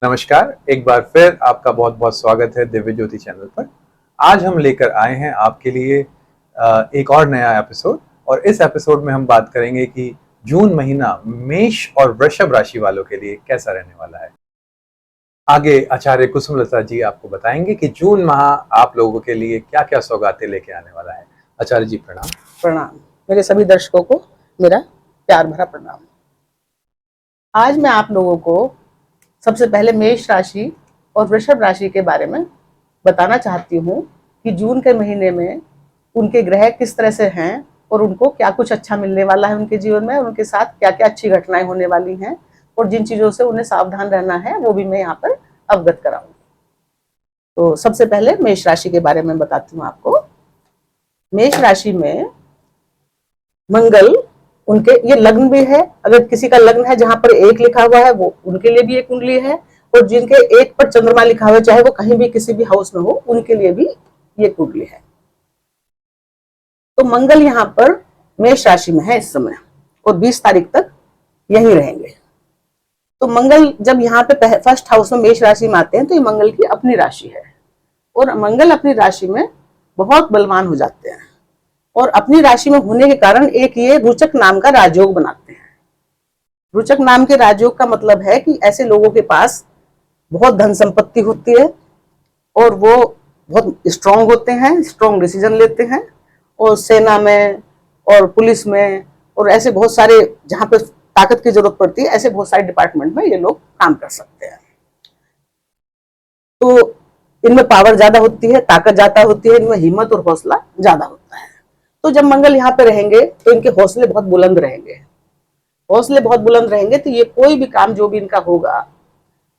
नमस्कार, एक बार फिर आपका बहुत बहुत स्वागत है दिव्य ज्योति चैनल पर। आज हम लेकर आए हैं आपके लिए एक और नया एपिसोड। और इस एपिसोड में हम बात करेंगे कि जून महीना मेष और वृषभ राशि वालों के लिए कैसा रहने वाला है। आगे आचार्य कुसुमलता जी आपको बताएंगे कि जून माह आप लोगों के लिए क्या क्या सौगातें लेके आने वाला है। आचार्य जी प्रणाम। प्रणाम। मेरे सभी दर्शकों को मेरा प्यार भरा प्रणाम। आज मैं आप लोगों को सबसे पहले मेष राशि और वृषभ राशि के बारे में बताना चाहती हूँ कि जून के महीने में उनके ग्रह किस तरह से हैं और उनको क्या कुछ अच्छा मिलने वाला है उनके जीवन में, और उनके साथ क्या क्या अच्छी घटनाएं होने वाली हैं, और जिन चीजों से उन्हें सावधान रहना है वो भी मैं यहाँ पर अवगत कराऊंगी। तो सबसे पहले मेष राशि के बारे में बताती हूँ आपको। मेष राशि में मंगल, उनके ये लग्न भी है। अगर किसी का लग्न है जहां पर एक लिखा हुआ है वो उनके लिए भी एक कुंडली है, और जिनके एक पर चंद्रमा लिखा हुआ है चाहे वो कहीं भी किसी भी हाउस में हो उनके लिए भी ये कुंडली है। तो मंगल यहाँ पर मेष राशि में है इस समय और 20 तारीख तक यहीं रहेंगे। तो मंगल जब यहाँ पे फर्स्ट हाउस में मेष राशि में आते हैं तो ये मंगल की अपनी राशि है, और मंगल अपनी राशि में बहुत बलवान हो जाते हैं, और अपनी राशि में होने के कारण एक ये रुचक नाम का राजयोग बनाते हैं। रुचक नाम के राजयोग का मतलब है कि ऐसे लोगों के पास बहुत धन संपत्ति होती है और वो बहुत स्ट्रांग होते हैं, स्ट्रांग डिसीजन लेते हैं, और सेना में और पुलिस में और ऐसे बहुत सारे जहां पर ताकत की जरूरत पड़ती है ऐसे बहुत सारे डिपार्टमेंट में ये लोग काम कर सकते हैं। तो इनमें पावर ज्यादा होती है, ताकत ज्यादा होती है, इनमें हिम्मत और हौसला ज्यादा होता है। तो जब मंगल यहाँ पे रहेंगे तो इनके हौसले बहुत बुलंद रहेंगे। हौसले बहुत बुलंद रहेंगे तो ये कोई भी काम जो भी इनका होगा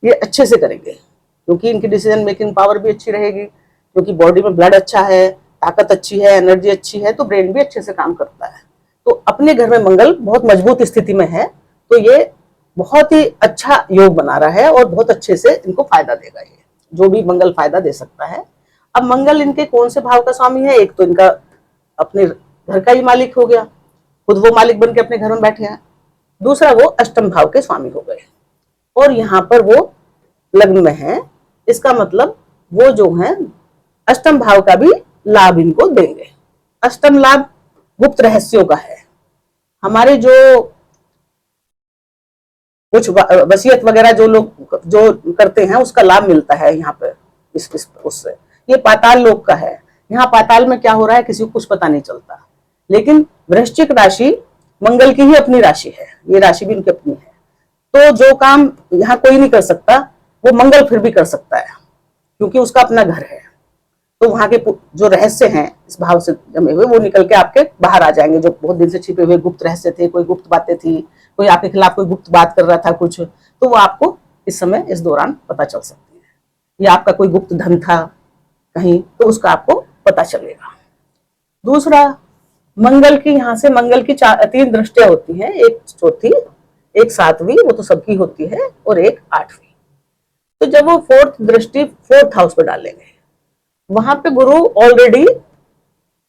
ये अच्छे से करेंगे, क्योंकि इनकी डिसीजन मेकिंग पावर भी अच्छी रहेगी, क्योंकि बॉडी में ब्लड अच्छा है, ताकत अच्छी है, एनर्जी अच्छी है, तो ब्रेन भी अच्छे से काम करता है। तो अपने घर में मंगल बहुत मजबूत स्थिति में है, तो ये बहुत ही अच्छा योग बना रहा है और बहुत अच्छे से इनको फायदा देगा। ये जो भी मंगल फायदा दे सकता है। अब मंगल इनके कौन से भाव का स्वामी है? एक तो इनका अपने घर का ही मालिक हो गया, खुद वो मालिक बन के अपने घर में बैठे हैं। दूसरा वो अष्टम भाव के स्वामी हो गए, और यहाँ पर वो लग्न में है। इसका मतलब वो जो है अष्टम भाव का भी लाभ इनको देंगे। अष्टम लाभ गुप्त रहस्यों का है। हमारे जो कुछ वसीयत वगैरह जो लोग जो करते हैं उसका लाभ मिलता है यहाँ पे उससे। ये पाताल लोक का है। यहाँ पाताल में क्या हो रहा है किसी को कुछ पता नहीं चलता, लेकिन वृश्चिक राशि मंगल की ही अपनी राशि है, ये राशि भी इनकी अपनी है। तो जो काम यहाँ कोई नहीं कर सकता वो मंगल फिर भी कर सकता है, क्योंकि उसका अपना घर है। तो वहां के जो रहस्य हैं इस भाव से जमे हुए वो निकल के आपके बाहर आ जाएंगे। जो बहुत दिन से छिपे हुए गुप्त रहस्य थे, कोई गुप्त बातें थी, कोई आपके खिलाफ कोई गुप्त बात कर रहा था कुछ, तो वो आपको इस समय इस दौरान पता चल सकती है। या आपका कोई गुप्त धन था कहीं, तो उसका आपको पता चलेगा। दूसरा, मंगल की यहाँ से मंगल की 3 दृष्टियां होती हैं, एक चौथी, एक 7वीं, वो तो सबकी होती है, और एक 8वीं। तो जब वो 4th दृष्टि 4th हाउस पे डालेंगे, वहां पे गुरु ऑलरेडी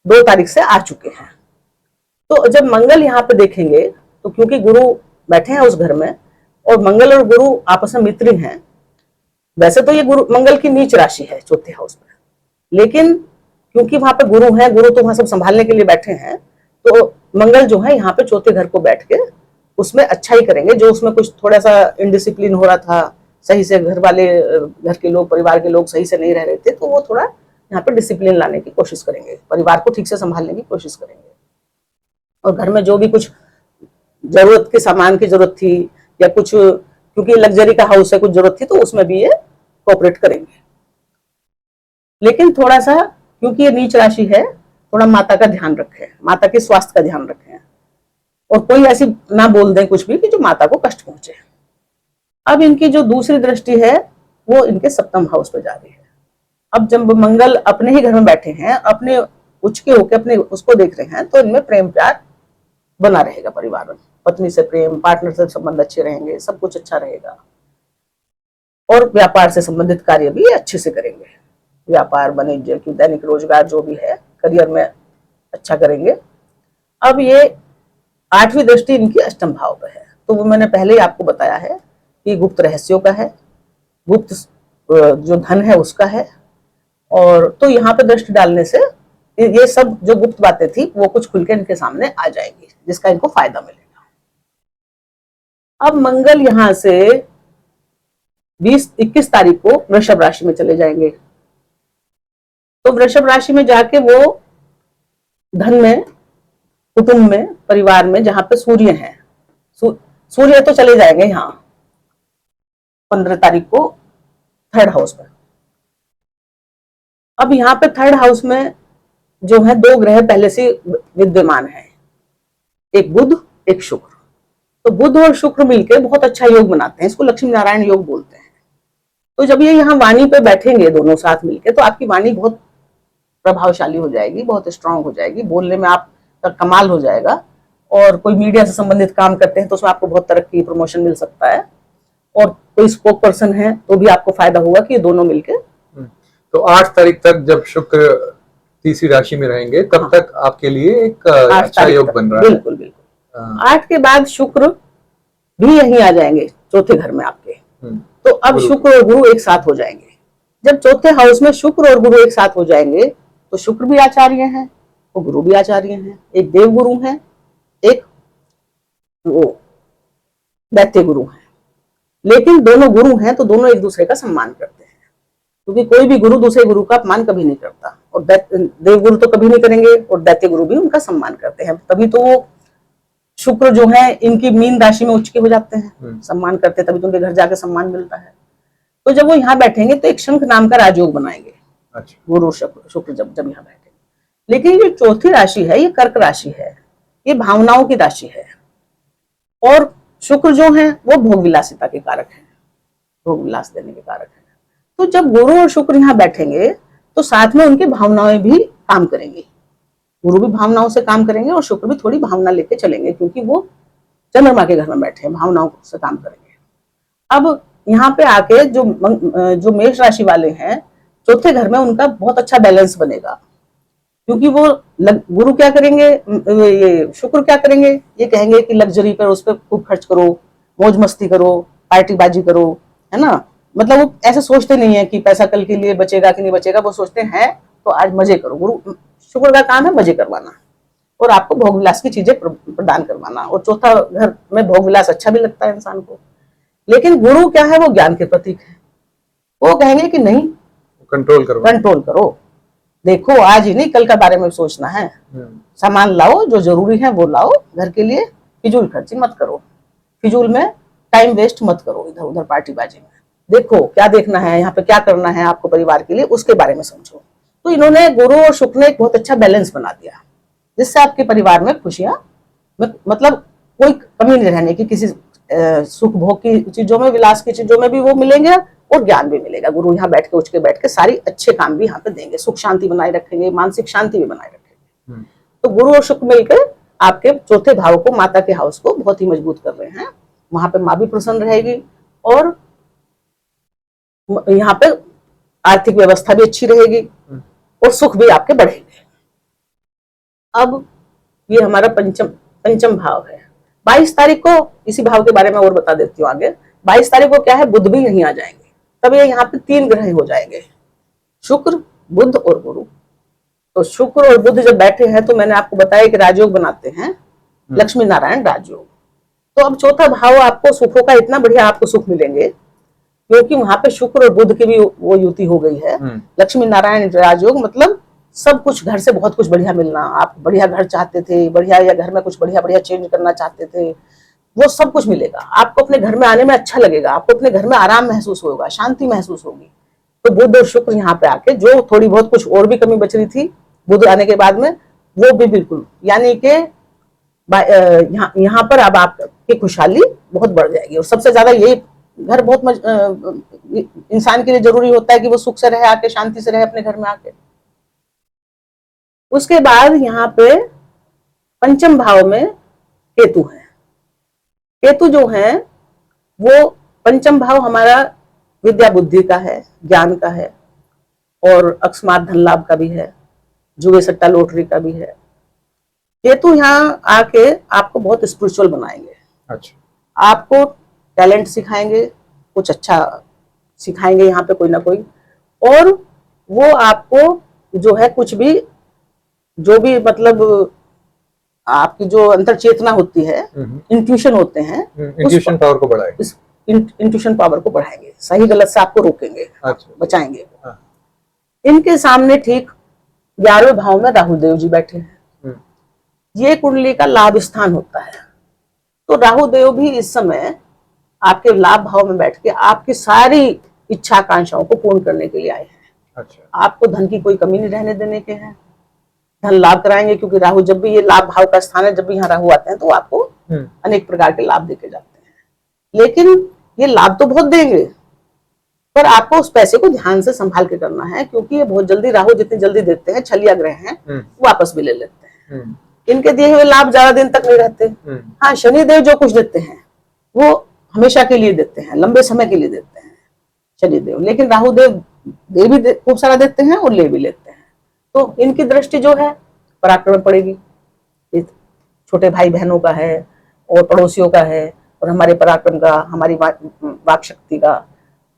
2 तारीख से आ चुके हैं। तो जब मंगल यहाँ पे देखेंगे तो क्योंकि गुरु बैठे हैं उस घर में, और मंगल और गुरु आपस में मित्र हैं। वैसे तो ये गुरु मंगल की नीच राशि है 4थे हाउस में, लेकिन क्योंकि वहां पे गुरु है, गुरु तो वहां सब संभालने के लिए बैठे हैं, तो मंगल जो है यहाँ पे 4थे घर को बैठ के उसमें अच्छा ही करेंगे। जो उसमें कुछ थोड़ा सा इनडिसिप्लिन हो रहा था, सही से घर वाले, घर के लोग, परिवार के लोग सही से नहीं रह रहे थे, तो वो थोड़ा यहाँ पे डिसिप्लिन लाने की कोशिश करेंगे, परिवार को ठीक से संभालने की कोशिश करेंगे। और घर में जो भी कुछ जरूरत के सामान की जरूरत थी या कुछ, क्योंकि लग्जरी का हाउस है, कुछ जरूरत थी तो उसमें भी ये कोऑपरेट करेंगे। लेकिन थोड़ा सा क्योंकि ये नीच राशि है, थोड़ा माता का ध्यान रखें, माता के स्वास्थ्य का ध्यान रखें, और कोई ऐसी ना बोल दें कुछ भी कि जो माता को कष्ट पहुंचे। अब इनकी जो दूसरी दृष्टि है वो इनके 7म हाउस पे जा रही है। अब जब मंगल अपने ही घर में बैठे हैं, अपने उच्च के होकर अपने उसको देख रहे हैं, तो इनमें प्रेम प्यार बना रहेगा। परिवार में पत्नी से प्रेम, पार्टनर से संबंध अच्छे रहेंगे, सब कुछ अच्छा रहेगा। और व्यापार से संबंधित कार्य भी अच्छे से करेंगे। व्यापार, वाणिज्य की दैनिक रोजगार जो भी है, करियर में अच्छा करेंगे। अब ये 8वीं दृष्टि इनकी अष्टम भाव पे है, तो वो मैंने पहले ही आपको बताया है कि गुप्त रहस्यों का है, गुप्त जो धन है उसका है। और तो यहाँ पे दृष्टि डालने से ये सब जो गुप्त बातें थी वो कुछ खुल के इनके सामने आ जाएंगी, जिसका इनको फायदा मिलेगा। अब मंगल यहाँ से 21 तारीख को वृषभ राशि में चले जाएंगे। तो वृषभ राशि में जाके वो धन में, कुटुंब में, परिवार में, जहां पे सूर्य है, सूर्य तो चले जाएंगे यहाँ 15 तारीख को थर्ड हाउस में। अब यहाँ पे थर्ड हाउस में जो है 2 ग्रह पहले से विद्यमान है, एक बुध एक शुक्र। तो बुध और शुक्र मिलकर बहुत अच्छा योग बनाते हैं, इसको लक्ष्मी नारायण योग बोलते हैं। तो जब ये यहाँ वाणी पे बैठेंगे दोनों साथ मिलके, तो आपकी वाणी बहुत प्रभावशाली हो जाएगी, बहुत स्ट्रांग हो जाएगी, बोलने में आपका कमाल हो जाएगा। और कोई मीडिया से संबंधित काम करते हैं तो उसमें आपको बहुत तरक्की, प्रमोशन मिल सकता है। और कोई स्पोक पर्सन है तो भी आपको फायदा होगा कि ये दोनों मिलके। तो 8 तारीख तक जब शुक्र तीसरी राशि में रहेंगे तब हाँ, तक आपके लिए एक अच्छा योग बन रहा है। बिल्कुल बिल्कुल। 8 के बाद शुक्र भी यहीं आ जाएंगे चौथे घर में आपके। तो अब शुक्र और गुरु एक साथ हो जाएंगे। जब चौथे हाउस में शुक्र और गुरु एक साथ हो जाएंगे तो शुक्र भी आचार्य हैं और गुरु भी आचार्य हैं। एक देव गुरु हैं, एक वो दैत्य गुरु हैं। लेकिन दोनों गुरु हैं तो दोनों एक दूसरे का सम्मान करते हैं, क्योंकि कोई भी गुरु दूसरे गुरु का अपमान कभी नहीं करता। और देव गुरु तो कभी नहीं करेंगे और दैत्य गुरु भी उनका सम्मान करते हैं। तभी तो वो शुक्र जो है इनकी मीन राशि में उच्च के हो जाते हैं, सम्मान करते हैं, तभी तो उनके घर जाके सम्मान मिलता है। तो जब वो यहाँ बैठेंगे तो एक शंख नाम का राजयोग बनाएंगे। अच्छा। गुरु शुक्र जब यहाँ बैठेंगे। लेकिन ये चौथी राशि है, ये कर्क राशि है, ये भावनाओं की राशि है। और शुक्र जो है वो भोग विलासिता के कारक है, भोग विलास देने के कारक है। तो जब गुरु और शुक्र यहाँ बैठेंगे तो साथ में उनकी भावनाएं भी काम करेंगी। गुरु भी भावनाओं से काम करेंगे और शुक्र भी थोड़ी भावना लेके चलेंगे, क्योंकि वो चंद्रमा के घर में बैठे हैं, भावनाओं से काम करेंगे। अब यहाँ पे आके जो मेष राशि वाले हैं चौथे घर में, उनका बहुत अच्छा बैलेंस बनेगा। क्योंकि वो गुरु क्या करेंगे, ये शुक्र क्या करेंगे, ये कहेंगे कि लग्जरी पर, उस पर खूब खर्च करो, मौज मस्ती करो, पार्टीबाजी करो, है ना। मतलब वो ऐसे सोचते नहीं है कि पैसा कल के लिए बचेगा कि नहीं बचेगा, वो सोचते हैं तो आज मजे करो। गुरु शुक्र का काम है मजे करवाना और आपको भोग विलास की चीजें प्रदान करवाना। और चौथा घर में भोग विलास अच्छा भी लगता है इंसान को। लेकिन गुरु क्या है, वो ज्ञान के प्रतीक है। वो कहेंगे कि नहीं, कंट्रोल करो, देखो आज ही नहीं कल का बारे में सोचना है, सामान लाओ जो जरूरी है वो लाओ घर के लिए, फिजूल खर्ची मत करो, फिजूल में टाइम वेस्ट मत करो इधर उधर पार्टीबाजी में। देखो क्या देखना है, यहाँ पे क्या करना है आपको परिवार के लिए, उसके बारे में समझो। तो इन्होंने, गुरु और शुक्र ने एक बहुत अच्छा बैलेंस बना दिया, जिससे आपके परिवार में खुशियां, मतलब कोई कमी नहीं रहने की, किसी सुख भोग की चीजों में, विलास की चीजों में भी वो मिलेंगे और ज्ञान भी मिलेगा। गुरु यहाँ बैठ के, उठ के बैठ के सारी अच्छे काम भी यहाँ पे देंगे, सुख शांति बनाए रखेंगे, मानसिक शांति भी बनाए रखेंगे। तो गुरु और शुक्र मिलकर आपके चौथे भाव को, माता के हाउस को बहुत ही मजबूत कर रहे हैं। वहां पे माँ भी प्रसन्न रहेगी और यहाँ पे आर्थिक व्यवस्था भी अच्छी रहेगी और सुख भी आपके बढ़ेंगे। अब ये हमारा पंचम भाव है। 22 तारीख को इसी भाव के बारे में और बता देती हूँ आगे। 22 तारीख को क्या है, बुध भी यहीं आ जाएंगे। तब ये यहाँ पे 3 ग्रह हो जाएंगे, शुक्र, बुध और गुरु। तो शुक्र और बुध जब बैठे हैं तो मैंने आपको बताया कि राजयोग बनाते हैं, लक्ष्मी नारायण राजयोग। तो अब चौथा भाव आपको सुखों का, इतना बढ़िया आपको सुख मिलेंगे क्योंकि वहां पे शुक्र और बुध की भी वो युति हो गई है। लक्ष्मी नारायण राजयोग मतलब सब कुछ, घर से बहुत कुछ बढ़िया मिलना। आप बढ़िया घर चाहते थे, बढ़िया, या घर में कुछ बढ़िया बढ़िया चेंज करना चाहते थे, वो सब कुछ मिलेगा आपको। अपने घर में आने में अच्छा लगेगा, आपको अपने घर में आराम महसूस होगा, शांति महसूस होगी। तो बुध और शुक्र यहाँ पे आके, जो थोड़ी बहुत कुछ और भी कमी बच रही थी बुध आने के बाद में, वो भी बिल्कुल, यानी कि यहाँ पर अब आपकी खुशहाली बहुत बढ़ जाएगी। और सबसे ज्यादा यही घर बहुत इंसान के लिए जरूरी होता है कि वो सुख से रहे, आके शांति से रहे अपने घर में आके। उसके बाद यहाँ पे पंचम भाव में केतु है। केतु जो है वो, पंचम भाव हमारा विद्या बुद्धि का है, ज्ञान का है और अकस्मात धन लाभ का भी है, जुए सट्टा लॉटरी का भी है। केतु यहाँ आके आपको बहुत स्पिरिचुअल बनाएंगे। अच्छा। आपको टैलेंट सिखाएंगे, कुछ अच्छा सिखाएंगे यहाँ पे कोई ना कोई, और वो आपको जो है कुछ भी, जो भी मतलब आपकी जो अंतर चेतना होती है, इंट्यूशन होते हैं, इंट्यूशन पावर को बढ़ाएंगे, इंट्यूशन पावर को बढ़ाएंगे, सही गलत से आपको रोकेंगे, अच्छा, बचाएंगे। हाँ। इनके सामने ठीक 11वें भाव में राहु देव जी बैठे हैं। ये कुंडली का लाभ स्थान होता है। तो राहु देव भी इस समय आपके लाभ भाव में बैठ के आपकी सारी इच्छा आकांक्षाओं को पूर्ण करने के लिए आए हैं। अच्छा, आपको धन की कोई कमी नहीं रहने देने के हैं, धन लाभ कराएंगे, क्योंकि राहु जब भी, ये लाभ भाव का स्थान है, जब भी यहाँ राहु आते हैं तो आपको अनेक प्रकार के लाभ देके जाते हैं। लेकिन ये लाभ तो बहुत देंगे, पर आपको उस पैसे को ध्यान से संभाल के करना है, क्योंकि ये बहुत जल्दी, राहु जितनी जल्दी देते हैं, छलिया ग्रह हैं, वापस भी ले लेते हैं। इनके दिए हुए लाभ ज्यादा दिन तक नहीं रहते। हाँ, शनिदेव जो कुछ देते हैं वो हमेशा के लिए देते हैं, लंबे समय के लिए देते हैं शनिदेव, लेकिन राहु देव दे भी खूब सारा देते हैं और ले भी लेते हैं। तो इनकी दृष्टि जो है पराक्रम पड़ेगी, छोटे भाई बहनों का है और पड़ोसियों का है और हमारे पराक्रम का, हमारी वाक शक्ति का।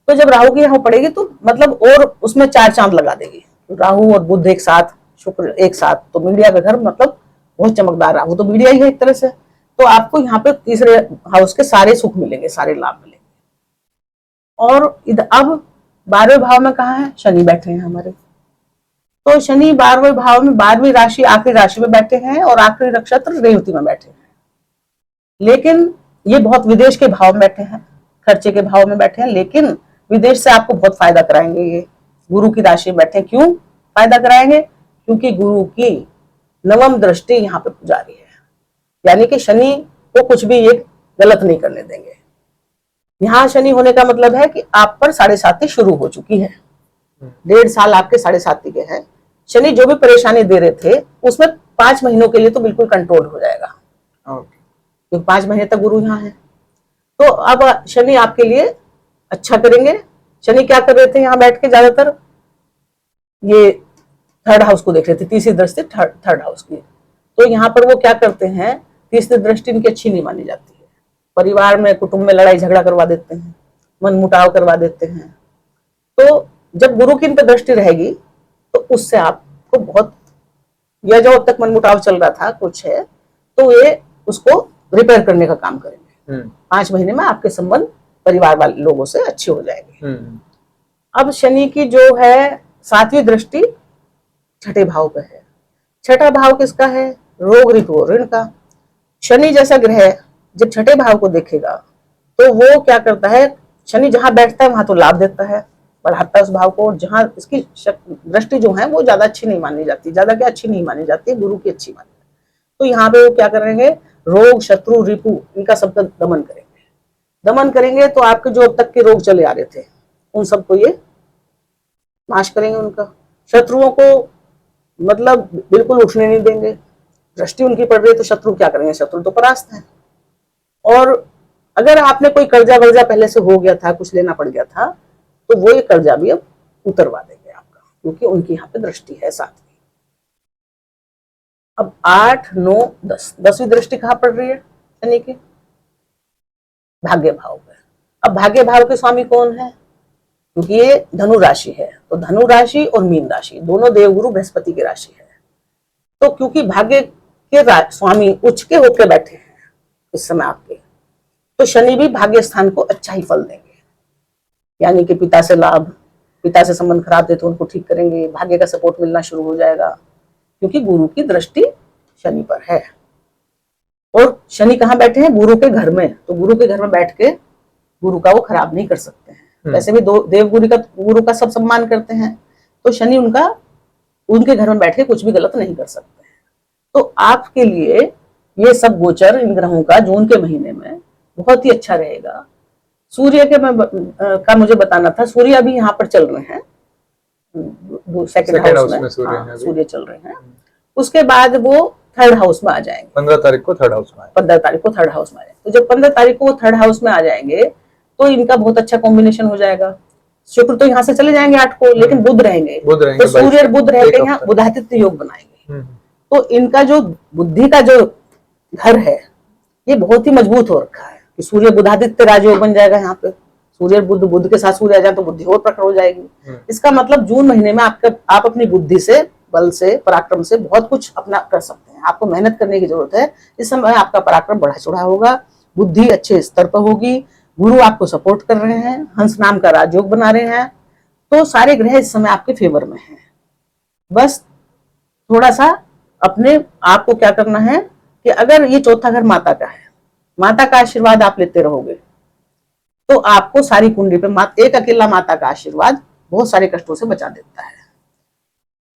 तो जब राहु की यहाँ पड़ेगी तो मतलब और उसमें 4 चांद लगा देगी। राहु और बुध एक साथ, शुक्र एक साथ, तो मीडिया का घर मतलब बहुत चमकदार। राहु तो मीडिया ही है एक तरह से। तो आपको यहाँ पे तीसरे हाउस के सारे सुख मिलेंगे, सारे लाभ मिलेंगे। और इधर अब 12वें भाव में कहा है, शनि बैठे हैं हमारे। तो शनि 12वें भाव में, 12वीं राशि, आखिरी राशि में बैठे हैं और आखिरी नक्षत्र रेवती में बैठे हैं। लेकिन ये बहुत विदेश के भाव में बैठे हैं, खर्चे के भाव में बैठे हैं, लेकिन विदेश से आपको बहुत फायदा कराएंगे। ये गुरु की राशि में बैठे, क्यों फायदा कराएंगे? क्योंकि गुरु की 9वीं दृष्टि यहाँ पे पुजारी है, यानी कि शनि को कुछ भी ये गलत नहीं करने देंगे। यहाँ शनि होने का मतलब है कि आप पर 7.5 शुरू हो चुकी है, 1.5 साल आपके 7.5 के हैं। शनि जो भी परेशानी दे रहे थे उसमें 5 महीनों के लिए तो बिल्कुल कंट्रोल हो जाएगा, क्योंकि 5 महीने तक गुरु यहाँ है। तो अब शनि आपके लिए अच्छा करेंगे। शनि क्या कर रहे थे यहाँ बैठ के, ज्यादातर ये 3rd हाउस को देख रहे थे, तीसरी दृष्टि 3rd हाउस की। तो यहाँ पर वो क्या करते हैं, तीसरी दृष्टि इनकी अच्छी नहीं मानी जाती है। परिवार में, कुटुंब में लड़ाई झगड़ा करवा देते हैं, मन मुटाव करवा देते हैं। तो जब गुरु की इन पर दृष्टि रहेगी तो उससे आपको बहुत, या जो अब तक मन मुटाव चल रहा था कुछ है, तो ये उसको रिपेयर करने का काम करेंगे। 5 महीने में आपके संबंध परिवार वाले लोगों से अच्छे हो जाएंगे। अब शनि की जो है 7वीं दृष्टि 6ठे भाव पे है। 6ठा भाव किसका है? रोग, ऋतु, ऋण का। शनि जैसा ग्रह जब 6ठे भाव को देखेगा तो वो क्या करता है, शनि जहां बैठता है वहां तो लाभ देता है, बढ़ाता है उस भाव को, और जहां इसकी दृष्टि जो है वो ज्यादा अच्छी नहीं मानी जाती, ज्यादा क्या अच्छी नहीं मानी जाती, गुरु की अच्छी मानी जाती। तो यहाँ पे वो क्या करेंगे, रोग, शत्रु, रिपु, इनका सबका दमन करेंगे। दमन करेंगे तो आपके जो अब तक के रोग चले आ रहे थे उन सबको ये नाश करेंगे। उनका शत्रुओं को मतलब बिल्कुल उठने नहीं देंगे। दृष्टि उनकी पड़ रही है तो शत्रु क्या करेंगे, शत्रु तो परास्त है। और अगर आपने कोई कर्जा वर्जा पहले से हो गया था, कुछ लेना पड़ गया था, तो वो ये कर्जा भी अब उतरवा देंगे आपका, क्योंकि उनकी यहाँ पे दृष्टि है 7वीं। अब 8, 9, 10, 10वीं दृष्टि कहाँ पड़ रही है शनि की? भाग्य भाव पे। अब भाग्य भाव के स्वामी कौन है? क्योंकि ये धनु राशि है, तो धनु राशि और मीन राशि दोनों देवगुरु बृहस्पति की राशि है। तो क्योंकि भाग्य के स्वामी उच्च के होकर बैठे हैं इस समय आपके, तो शनि भी भाग्य स्थान को अच्छा ही फल देंगे। यानी कि पिता से लाभ, पिता से संबंध खराब थे तो उनको ठीक करेंगे, भाग्य का सपोर्ट मिलना शुरू हो जाएगा, क्योंकि गुरु की दृष्टि शनि पर है। और शनि कहाँ बैठे हैं? गुरु के घर में। तो गुरु के घर में बैठ के गुरु का वो खराब नहीं कर सकते हैं। वैसे भी गुरु का सब सम्मान करते हैं, तो शनि उनके घर में बैठ के कुछ भी गलत नहीं कर सकते हैं। तो आपके लिए ये सब गोचर इन ग्रहों का जून के महीने में बहुत ही अच्छा रहेगा। सूर्य के का मुझे बताना था, सूर्य अभी यहाँ पर चल रहे हैं, 2nd हाउस में सूर्य चल रहे हैं। उसके बाद वो 3rd हाउस में आ जाएंगे। 15 तारीख को 3rd हाउस में 15 तारीख को 3rd हाउस में आ जाएंगे। तो जब 15 तारीख को वो 3rd हाउस में आ जाएंगे तो इनका बहुत अच्छा कॉम्बिनेशन हो जाएगा। शुक्र तो यहाँ से चले जाएंगे 8 को, लेकिन बुध रहेंगे। तो सूर्य और बुध रह के यहाँ बुधादित्य योग बनाएंगे। तो इनका जो बुद्धि का जो घर है ये बहुत ही मजबूत हो रखा है कि सूर्य बुधादित्य राजयोग बन जाएगा यहाँ पे। सूर्य और बुध, बुध के साथ सूर्य आ जाए तो बुद्धि और प्रकट हो जाएगी। इसका मतलब जून महीने में आप अपनी बुद्धि से, बल से, पराक्रम से बहुत कुछ अपना कर सकते हैं। आपको मेहनत करने की जरूरत है। इस समय आपका पराक्रम बढ़ा चढ़ा होगा, बुद्धि अच्छे स्तर पर होगी, गुरु आपको सपोर्ट कर रहे हैं, हंस नाम का राजयोग बना रहे हैं, तो सारे ग्रह इस समय आपके फेवर में हैं। बस थोड़ा सा अपने आप को क्या करना है कि अगर ये चौथा घर माता का है, माता का आशीर्वाद आप लेते रहोगे तो आपको सारी कुंडली पे एक अकेला माता का आशीर्वाद बहुत सारे कष्टों से बचा देता है।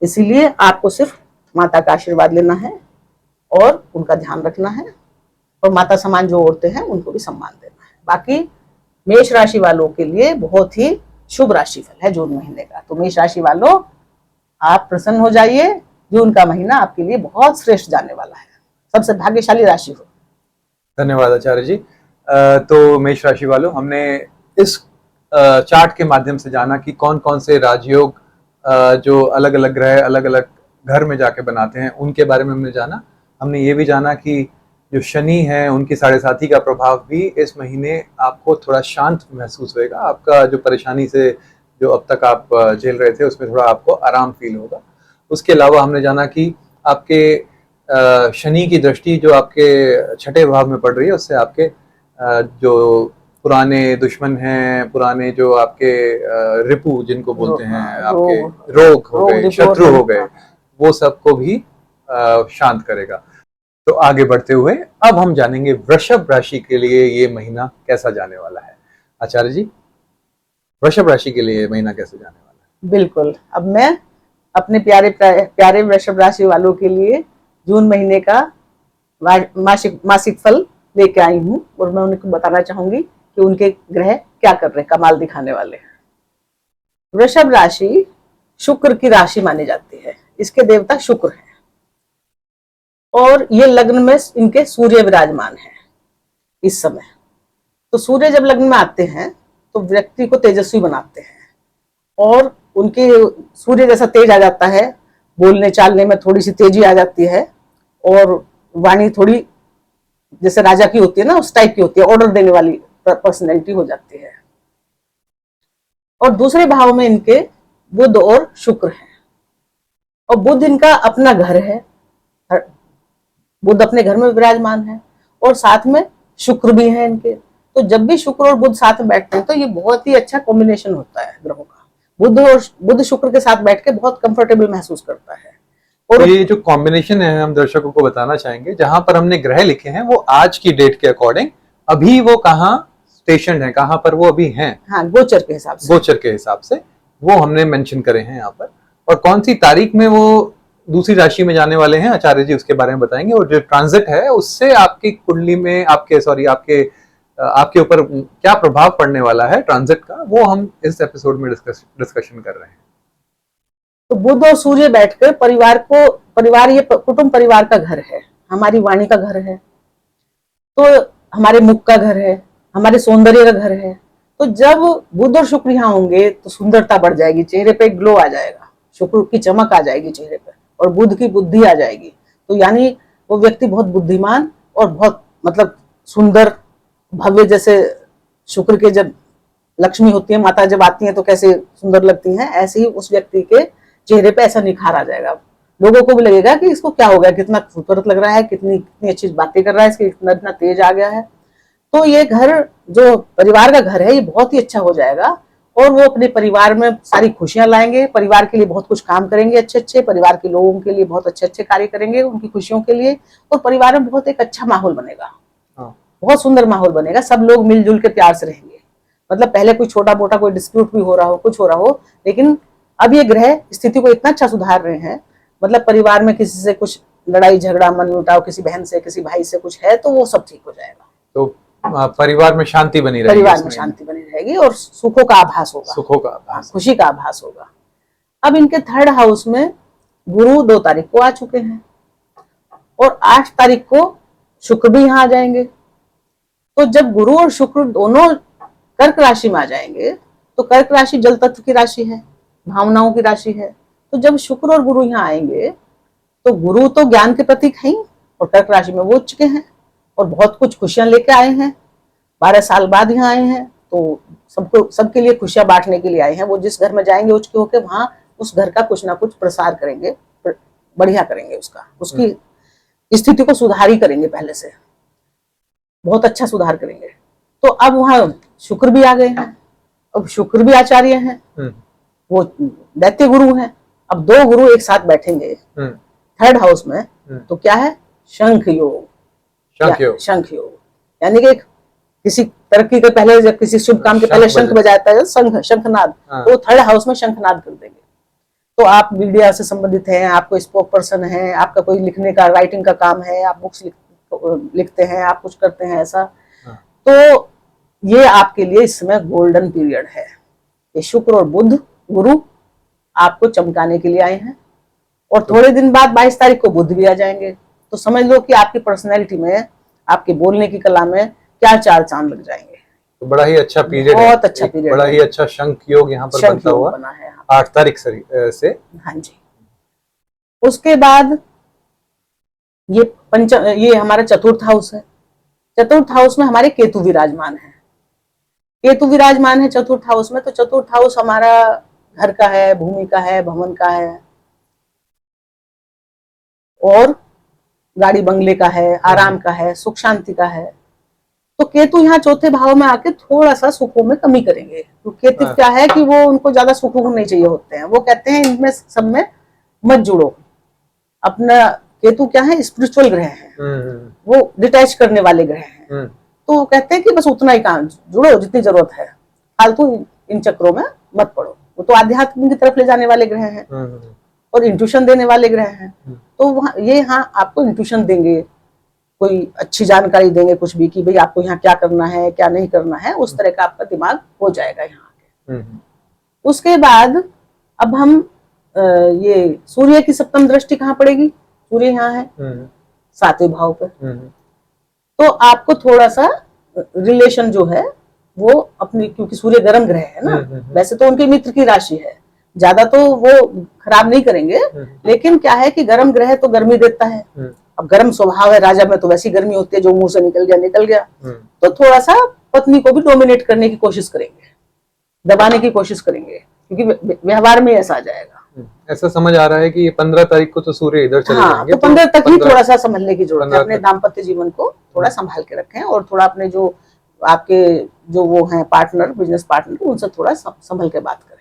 इसीलिए आपको सिर्फ माता का आशीर्वाद लेना है और उनका ध्यान रखना है, और माता समान जो औरतें हैं उनको भी सम्मान देना है। बाकी मेष राशि वालों के लिए बहुत ही शुभ राशिफल है जून महीने का। तो मेष राशि वालों, आप प्रसन्न हो जाइए, जून का महीना आपके लिए बहुत श्रेष्ठ जाने वाला है, सबसे भाग्यशाली राशि हो। धन्यवाद आचार्य जी। तो मेष राशि वालों, हमने इस चार्ट के माध्यम से जाना कि कौन कौन से राजयोग जो अलग अलग ग्रह अलग अलग घर में जाके बनाते हैं उनके बारे में हमने जाना। हमने ये भी जाना कि जो शनि है उनकी 7.5 का प्रभाव भी इस महीने आपको थोड़ा शांत महसूस होएगा। आपका जो परेशानी से जो अब तक आप झेल रहे थे उसमें थोड़ा आपको आराम फील होगा। उसके अलावा हमने जाना कि आपके शनि की दृष्टि जो आपके छठे भाव में पड़ रही है उससे आपके जो पुराने दुश्मन हैं, पुराने जो आपके रिपु जिनको बोलते हैं, आपके रोग हो गए, शत्रु हो गए, वो सबको भी शांत करेगा। तो आगे बढ़ते हुए अब हम जानेंगे वृषभ राशि के लिए ये महीना कैसा जाने वाला है। आचार्य जी, वृषभ राशि के लिए ये महीना कैसे जाने वाला है? बिल्कुल, अब मैं अपने प्यारे वृषभ राशि वालों के लिए जून महीने का मासिक फल लेके आई हूँ, और मैं उनको बताना चाहूंगी कि उनके ग्रह क्या कर रहे हैं, कमाल दिखाने वाले हैं। वृषभ राशि शुक्र की राशि मानी जाती है, इसके देवता शुक्र हैं, और ये लग्न में इनके सूर्य विराजमान है इस समय। तो सूर्य जब लग्न में आते हैं तो व्यक्ति को तेजस्वी बनाते हैं, और उनके सूर्य जैसा तेज आ जाता है, बोलने चालने में थोड़ी सी तेजी आ जाती है, और वाणी थोड़ी जैसे राजा की होती है ना, उस टाइप की होती है, ऑर्डर देने वाली पर्सनैलिटी हो जाती है। और दूसरे भाव में इनके बुध और शुक्र हैं, और बुध इनका अपना घर है, बुध अपने घर में विराजमान है, और साथ में शुक्र भी है इनके। तो जब भी शुक्र और बुध साथ में बैठते हैं तो ये बहुत ही अच्छा कॉम्बिनेशन होता है ग्रहों का। बुध शुक्र के साथ बैठ के बहुत कंफर्टेबल महसूस करता है। और तो ये जो कॉम्बिनेशन है हम दर्शकों को बताना चाहेंगे, जहां पर हमने ग्रह लिखे हैं वो आज की डेट के अकॉर्डिंग अभी वो कहाँ स्टेशन है, कहाँ पर वो अभी हैं, हाँ, गोचर के हिसाब से, गोचर के हिसाब से वो हमने मेंशन करे हैं यहाँ पर। और कौन सी तारीख में वो दूसरी राशि में जाने वाले हैं आचार्य जी उसके बारे में बताएंगे। और जो ट्रांजिट है उससे आपकी कुंडली में आपके ऊपर क्या प्रभाव पड़ने वाला है ट्रांजिट का, वो हम इस एपिसोड में डिस्कशन कर रहे हैं। तो बुध और सूर्य बैठकर परिवार ये कुटुंब परिवार का घर है, हमारी वाणी का घर है, तो हमारे मुख का घर है, हमारे सौंदर्य का घर है। तो जब बुध और शुक्र यहाँ होंगे तो सुंदरता बढ़ जाएगी, चेहरे पे ग्लो आ जाएगा, शुक्र की चमक आ जाएगी चेहरे पे, और बुध की बुद्धि आ जाएगी। तो यानी वो व्यक्ति बहुत बुद्धिमान और बहुत मतलब सुंदर भव्य, जैसे शुक्र के जब लक्ष्मी होती है, माता जब आती है तो कैसे सुंदर लगती हैं, ऐसे ही उस व्यक्ति के चेहरे पे ऐसा निखार आ जाएगा। लोगों को भी लगेगा कि इसको क्या हो गया, कितना खूबसूरत लग रहा है, कितनी अच्छी बातें कर रहा है, इसके इतना तेज आ गया है। तो ये घर जो परिवार का घर है ये बहुत ही अच्छा हो जाएगा, और वो अपने परिवार में सारी खुशियां लाएंगे, परिवार के लिए बहुत कुछ काम करेंगे, अच्छे परिवार के लोगों के लिए बहुत अच्छे कार्य करेंगे उनकी खुशियों के लिए, और परिवार में बहुत एक अच्छा माहौल बनेगा, बहुत सुंदर माहौल बनेगा। सब लोग मिलजुल के प्यार से रहेंगे। मतलब पहले कोई छोटा मोटा कोई डिस्प्यूट भी हो रहा हो, कुछ हो रहा हो, लेकिन अब ये ग्रह स्थिति को इतना अच्छा सुधार रहे हैं, मतलब परिवार में किसी से कुछ लड़ाई झगड़ा मनमुटाव, किसी बहन से किसी भाई से कुछ है तो वो सब ठीक हो जाएगा। तो परिवार में शांति बनी रहेगी, परिवार में शांति बनी रहेगी, और सुखों का आभास होगा, सुखों का आभास, खुशी का आभास होगा। अब इनके थर्ड हाउस में गुरु 2 तारीख को आ चुके हैं, और 8 तारीख को शुक्र भी यहाँ आ जाएंगे। तो जब गुरु और शुक्र दोनों कर्क राशि में आ जाएंगे, तो कर्क राशि जल तत्व की राशि है, भावनाओं की राशि है। तो जब शुक्र और गुरु यहाँ आएंगे तो गुरु तो ज्ञान के प्रतीक हैं, और कर्क राशि में वो चुके हैं और बहुत कुछ खुशियां लेके आए हैं, 12 साल बाद यहाँ आए हैं। तो सबको, सबके लिए खुशियां बांटने के लिए आए हैं। वो जिस घर में जाएंगे उसके होके वहां उस घर का कुछ ना कुछ प्रसार करेंगे, बढ़िया करेंगे, उसकी स्थिति को सुधार ही करेंगे, पहले से बहुत अच्छा सुधार करेंगे। तो अब वहां शुक्र भी आ गए हैं, अब शुक्र भी आचार्य हैं, वो दैत्य गुरु हैं। अब दो गुरु एक साथ बैठेंगे थर्ड हाउस में, तो क्या है, शंख योग। शंख योग यानी कि किसी तरक्की के पहले, जब किसी शुभ काम के पहले शंख बजाता है, शंखनाद, तो थर्ड हाउस में शंखनाद कर देंगे। तो आप मीडिया से संबंधित हैं, आपको स्पोक पर्सन है, आपका कोई लिखने का, राइटिंग का काम है, आप बुक्स लिखते हैं, आप कुछ करते हैं ऐसा, तो ये आपके लिए इस समय गोल्डन पीरियड है। ये शुक्र और बुध गुरु आपको चमकाने के लिए आए हैं। और थोड़े दिन बाद 22 तारीख को बुध भी आ जाएंगे, तो समझ लो कि आपकी पर्सनैलिटी में, आपके बोलने की कला में क्या चार चांद लग जाएंगे। तो बड़ा ही अच्छा पीरियड है, बहुत अच्छा पीरियड, बड़ा ही अच्छा शंख योग यहाँ पर बनता हुआ बना है 8 तारीख से। हाँ जी। उसके बाद ये हमारा चतुर्थ हाउस है। चतुर्थ हाउस में हमारे केतु विराजमान है। केतु विराजमान है चतुर्थ हाउस में, तो चतुर्थ हाउस हमारा घर का है, भूमि का है, भवन का है, और गाड़ी बंगले का है, आराम का है, सुख शांति का है। तो केतु यहाँ चौथे भाव में आके थोड़ा सा सुखों में कमी करेंगे। तो केतु क्या है कि वो, उनको ज्यादा सुख नहीं चाहिए होते हैं, वो कहते हैं इनमें सब में मत जुड़ो। अपना केतु क्या है, स्पिरिचुअल ग्रह है, वो डिटैच करने वाले ग्रह हैं। तो वो कहते हैं कि बस उतना ही काम जुड़ो जितनी जरूरत है, फालतू इन चक्रों में मत पड़ो। वो तो आध्यात्म की तरफ ले जाने वाले ग्रह हैं और इंट्यूशन देने वाले ग्रह हैं। तो ये यहाँ आपको इंट्यूशन देंगे, कोई अच्छी जानकारी देंगे, कुछ भी, कि भाई आपको यहाँ क्या करना है, क्या नहीं करना है, उस तरह का आपका दिमाग हो जाएगा यहाँ आके। उसके बाद अब हम ये सूर्य की सप्तम दृष्टि कहाँ पड़ेगी, सूर्य यहाँ है 7वें भाव पे। तो आपको थोड़ा सा रिलेशन जो है वो अपनी, क्योंकि सूर्य गर्म ग्रह है ना, वैसे तो उनके मित्र की राशि है, ज्यादा तो वो खराब नहीं करेंगे, लेकिन क्या है कि गर्म ग्रह तो गर्मी देता है। अब गर्म स्वभाव है राजा में, तो वैसी गर्मी होती है, जो मुंह से निकल गया। तो थोड़ा सा पत्नी को भी डोमिनेट करने की कोशिश करेंगे, दबाने की कोशिश करेंगे, क्योंकि व्यवहार में ऐसा आ जाएगा। ऐसा समझ आ रहा है कि 15 तारीख को तो सूर्य इधर चले जाएंगे, तो 15 तक ही थोड़ा सा संभलने की जरूरत है। अपने दाम्पत्य जीवन को थोड़ा संभाल के रखें, और थोड़ा अपने जो आपके जो वो हैं पार्टनर, बिजनेस पार्टनर, उनसे थोड़ा संभल के बात करें।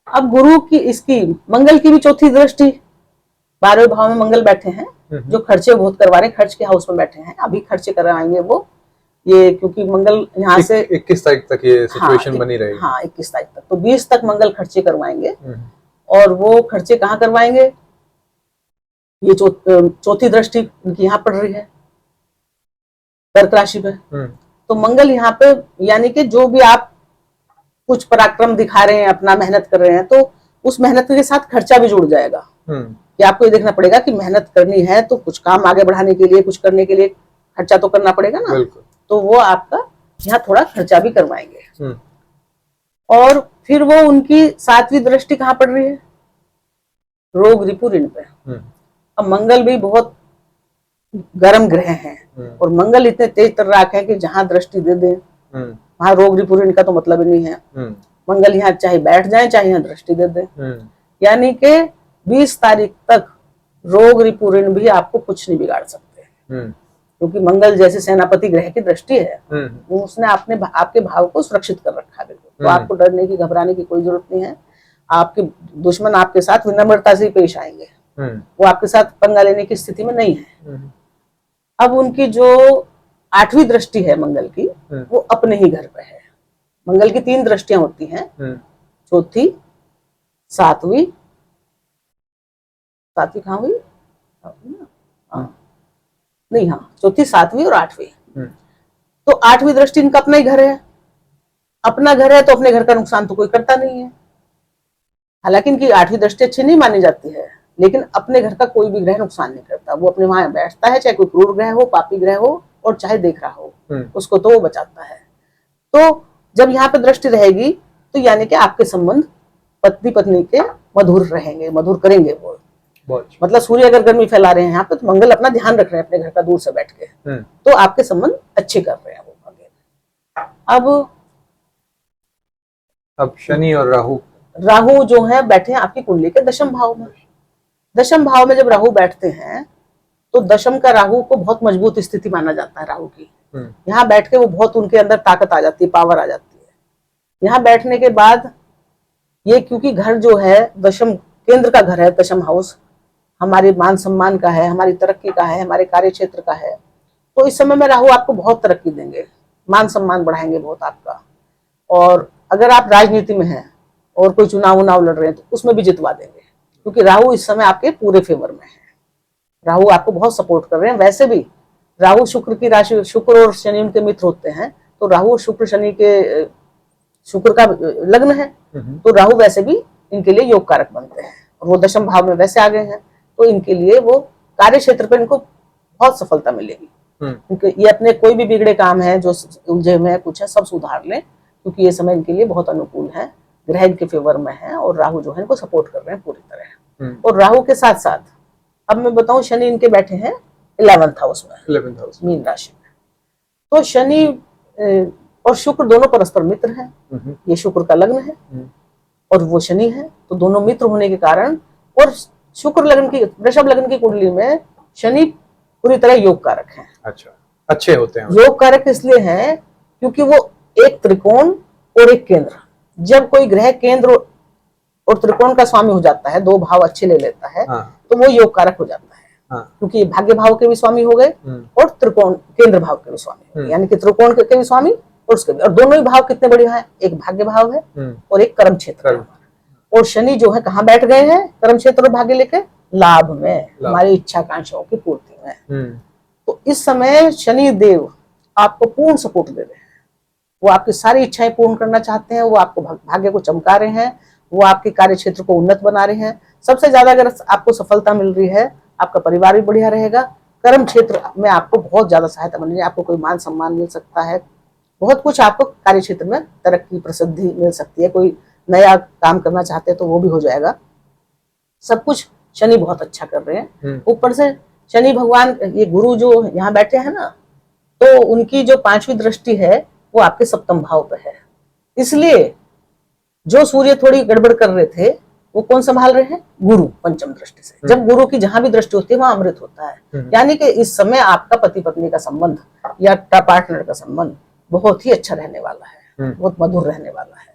अब गुरु की, इसकी मंगल की भी चौथी दृष्टि, 12वें भाव में मंगल बैठे हैं, जो खर्चे बहुत करवा रहे हैं, खर्च के हाउस में बैठे हैं, अभी खर्चे करवाएंगे वो, ये क्योंकि मंगल यहाँ से 21 तारीख तक ये सिचुएशन बनी रहेगी। हाँ 21 तारीख तक, तो 20 तक मंगल खर्चे करवाएंगे। और वो खर्चे कहाँ करवाएंगे, ये चौथी दृष्टि उनकी यहाँ पड़ रही है कर्क राशि पे। तो मंगल यहाँ पे, यानी कि जो भी आप कुछ पराक्रम दिखा रहे हैं, अपना मेहनत कर रहे हैं, तो उस मेहनत के साथ खर्चा भी जुड़ जाएगा। कि आपको ये देखना पड़ेगा कि मेहनत करनी है तो कुछ काम आगे बढ़ाने के लिए, कुछ करने के लिए खर्चा तो करना पड़ेगा ना। तो वो आपका यहाँ थोड़ा खर्चा भी करवाएंगे। और फिर वो उनकी 7वीं दृष्टि कहाँ पड़ रही है, रोग रिपु ऋण पे। अब मंगल भी बहुत गर्म ग्रह हैं, और मंगल इतने तेज तर्राक है कि जहां दृष्टि दे दें वहां रोग रिपु ऋण का तो मतलब ही नहीं है। मंगल यहाँ चाहे बैठ जाए, चाहे यहाँ दृष्टि दे दें, यानी कि 20 तारीख तक रोग रिपु ऋण भी आपको कुछ नहीं बिगाड़ सकते, क्योंकि मंगल जैसे सेनापति ग्रह की दृष्टि है, उसने आपके भाव को सुरक्षित कर रखा है बिल्कुल। तो आपको डरने की, घबराने की कोई जरूरत नहीं है। आपके दुश्मन आपके साथ विनम्रता से पेश आएंगे, वो आपके साथ पंगा लेने की स्थिति में नहीं है। अब उनकी जो 8वीं दृष्टि है मंगल की, वो अपने ही घर पे है। मंगल की 3 दृष्टियां होती हैं, चौथी, 7वीं कहाँ हुई, नहीं हाँ, चौथी, 7वीं और 8वीं। तो 8वीं दृष्टि इनका अपना ही घर है। अपना घर है तो अपने घर का नुकसान तो कोई करता नहीं है। हालांकि इनकी 8वीं दृष्टि अच्छी नहीं मानी जाती है, लेकिन अपने घर का कोई भी ग्रह नुकसान नहीं करता। वो अपने वहां बैठता है, चाहे कोई क्रूर ग्रह हो, पापी ग्रह हो, और चाहे देख रहा हो, उसको तो वो बचाता है। तो जब यहाँ पे दृष्टि रहेगी, तो यानी कि आपके संबंध पति पत्नी के मधुर रहेंगे, मधुर करेंगे वो। मतलब सूर्य अगर गर्मी फैला रहे हैं यहाँ पे, तो मंगल अपना ध्यान रख रहे हैं अपने घर का दूर से बैठ के, तो आपके संबंध अच्छे कर रहे हैं वो आगे। अब शनि और राहु जो है बैठे हैं आपकी कुंडली के दशम भाव में। दशम भाव में जब राहु बैठते हैं तो दशम का राहु को बहुत मजबूत स्थिति माना जाता है राहु की। यहाँ बैठ के वो बहुत उनके अंदर ताकत आ जाती है, पावर आ जाती है। यहाँ बैठने के बाद ये क्योंकि घर जो है दशम केंद्र का घर है, दशम हाउस हमारे मान सम्मान का है, हमारी तरक्की का है, हमारे कार्य क्षेत्र का है, तो इस समय में राहु आपको बहुत तरक्की देंगे, मान सम्मान बढ़ाएंगे बहुत आपका। और अगर आप राजनीति में हैं और कोई चुनाव लड़ रहे हैं तो उसमें भी जितवा देंगे, क्योंकि राहु इस समय आपके पूरे फेवर में है। राहु आपको बहुत सपोर्ट कर रहे हैं। वैसे भी राहु शुक्र की राशि, शुक्र और शनि उनके मित्र होते हैं, तो राहु शुक्र शनि के, शुक्र का लग्न है, तो राहु वैसे भी इनके लिए योग कारक बनते हैं और वो दशम भाव में वैसे आ गए हैं, तो इनके लिए वो कार्य क्षेत्र पर इनको बहुत सफलता मिलेगी। क्योंकि ये अपने कोई भी बिगड़े काम है जो उलझे हुए हैं कुछ है सब सुधार लें, क्योंकि ये समय इनके लिए बहुत अनुकूल है, ग्रह इनके फेवर में है और राहु जो है इनको सपोर्ट कर रहे हैं पूरी तरह। और राहु के साथ साथ अब मैं बताऊं शनि इनके बैठे हैं 11th हाउस में, 11th हाउस मीन राशि में। तो शनि और शुक्र दोनों परस्पर मित्र हैं। ये शुक्र का लग्न है और वो शनि है, तो दोनों मित्र होने के कारण, और शुक्र लग्न की, वृषभ लग्न की कुंडली में शनि पूरी तरह योग कारक है। अच्छा, अच्छे होते हैं। योग कारक इसलिए हैं क्योंकि वो एक त्रिकोण और एक केंद्र, जब कोई ग्रह केंद्र और त्रिकोण का स्वामी हो जाता है, दो भाव अच्छे ले लेता है, तो वो योग कारक हो जाता है। क्योंकि भाग्य भाव के भी स्वामी हो गए और त्रिकोण केंद्र भाव के भी स्वामी हो गए, यानी कि त्रिकोण के भी स्वामी और उसके भी, और दोनों ही भाव कितने बढ़िया है, एक भाग्य भाव है और एक कर्म क्षेत्र है। और शनि जो है कहाँ बैठ गए हैं, कर्म क्षेत्र और भाग्य लेके लाभ में, हमारी इच्छा आकांक्षाओं की पूर्ति में। तो इस समय शनि देव आपको पूर्ण सपोर्ट दे रहे हैं, वो आपकी सारी इच्छाएं पूर्ण करना चाहते हैं, वो आपको भाग्य को चमका रहे हैं, वो आपके कार्य क्षेत्र को उन्नत बना रहे हैं। सबसे ज्यादा अगर आपको सफलता मिल रही है, आपका परिवार भी बढ़िया रहेगा, कर्म क्षेत्र में आपको बहुत ज्यादा सहायता मिल रही है, आपको कोई मान सम्मान मिल सकता है, बहुत कुछ आपको कार्य क्षेत्र में तरक्की प्रसिद्धि मिल सकती है, कोई नया काम करना चाहते हैं तो वो भी हो जाएगा। सब कुछ शनि बहुत अच्छा कर रहे हैं। ऊपर से शनि भगवान, ये गुरु जो यहाँ बैठे हैं ना, तो उनकी जो 5वीं दृष्टि है वो आपके सप्तम भाव पे है। इसलिए जो सूर्य थोड़ी गड़बड़ कर रहे थे वो कौन संभाल रहे हैं, गुरु पंचम दृष्टि से। जब गुरु की जहां भी दृष्टि होती है वहां अमृत होता है। यानी कि इस समय आपका पति पत्नी का संबंध या पार्टनर का संबंध बहुत ही अच्छा रहने वाला है, बहुत मधुर रहने वाला है,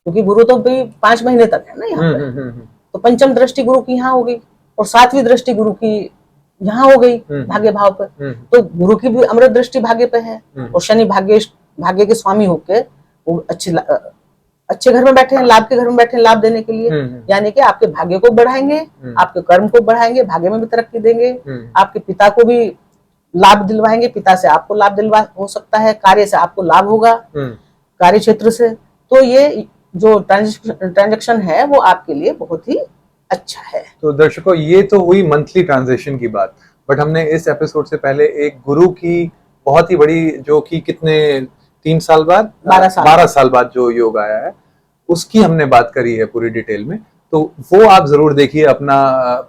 क्योंकि गुरु तो भी 5 महीने तक है ना यहाँ पे। तो पंचम दृष्टि गुरु की यहाँ हो गई और 7वीं दृष्टि गुरु की यहाँ हो गई भाग्य भाव पे, तो गुरु की भी अमृत दृष्टि भाग्य पे है। और शनि भाग्य के स्वामी होके वो अच्छे घर में बैठे हैं, लाभ के घर में बैठे हैं, लाभ देने के लिए, यानी कि आपके भाग्य को बढ़ाएंगे, आपके कर्म को बढ़ाएंगे, भाग्य में भी तरक्की देंगे, आपके पिता को भी लाभ दिलवाएंगे, पिता से आपको लाभ दिलवा हो सकता है, कार्य से आपको लाभ होगा, कार्य क्षेत्र से। तो ये जो ट्रांजेक्शन है वो आपके लिए बहुत ही अच्छा है। तो दर्शकों, ये तो हुई मंथली ट्रांजेक्शन की बात, बट हमने इस एपिसोड से पहले एक गुरु की बहुत ही बड़ी, जो कि कितने 3 साल बाद 12 साल बाद जो योग आया है, उसकी हमने बात करी है पूरी डिटेल में। तो वो आप जरूर देखिए, अपना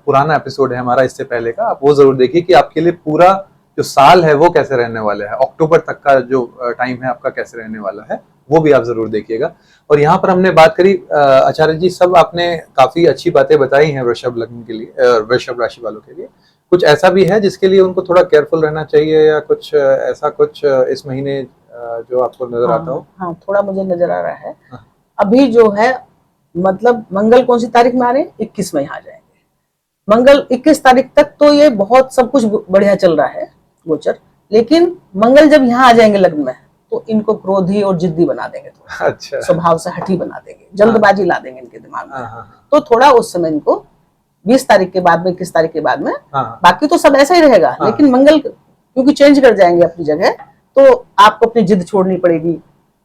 पुराना एपिसोड है हमारा इससे पहले का, आप वो जरूर देखिए कि आपके लिए पूरा जो साल है वो कैसे रहने वाला है, अक्टूबर तक का जो टाइम है आपका कैसे रहने वाला है, वो भी आप जरूर देखिएगा। और यहाँ पर हमने बात करी, आचार्य जी सब आपने काफी अच्छी बातें बताई हैं वृषभ लग्न के लिए, वृषभ राशि वालों के लिए। कुछ ऐसा भी है जिसके लिए उनको थोड़ा केयरफुल रहना चाहिए, या कुछ ऐसा कुछ इस महीने जो आपको नजर आता हो? हाँ, थोड़ा मुझे नजर आ रहा है। अभी जो है, मतलब मंगल कौन सी तारीख में आ रहे हैं, 21 में यहाँ जाएंगे। मंगल 21 तारीख तक तो ये बहुत सब कुछ बढ़िया चल रहा है गोचर, लेकिन मंगल जब यहाँ आ जाएंगे लग्न में तो इनको क्रोधी और जिद्दी बना देंगे, अच्छा, स्वभाव से हठी बना देंगे, जल्दबाजी ला देंगे इनके दिमाग में। तो थोड़ा उस समय इनको 20 तारीख के बाद में, 21 तारीख के बाद में, बाकी तो सब ऐसा ही रहेगा, लेकिन मंगल क्योंकि चेंज कर जाएंगे अपनी जगह, तो आपको अपनी जिद छोड़नी पड़ेगी,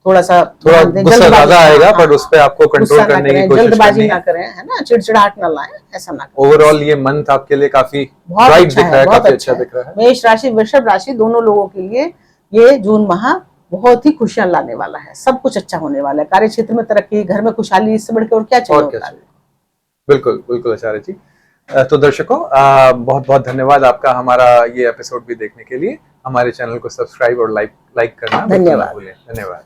थोड़ा गुस्सा ज्यादा आएगा, पर उस पे आपको कंट्रोल करने की कोशिश जल्दबाजी ना करें, है ना, चिड़चिड़ाहट ना लाएं, ऐसा ना करें। ओवरऑल ये मंथ आपके लिए काफी ब्राइट दिख रहा है, काफी अच्छा दिख रहा है। मेष राशि वृषभ राशि दोनों लोगों के लिए ये जून माह बहुत ही खुशियां लाने वाला है, सब कुछ अच्छा होने वाला है, कार्य क्षेत्र में तरक्की, घर में खुशहाली, इससे बढ़ के और क्या चाहिए। बिल्कुल बिल्कुल आचार्य जी। तो दर्शकों, बहुत बहुत धन्यवाद आपका हमारा ये एपिसोड भी देखने के लिए। हमारे चैनल को सब्सक्राइब और लाइक करना धन्यवाद। धन्यवाद।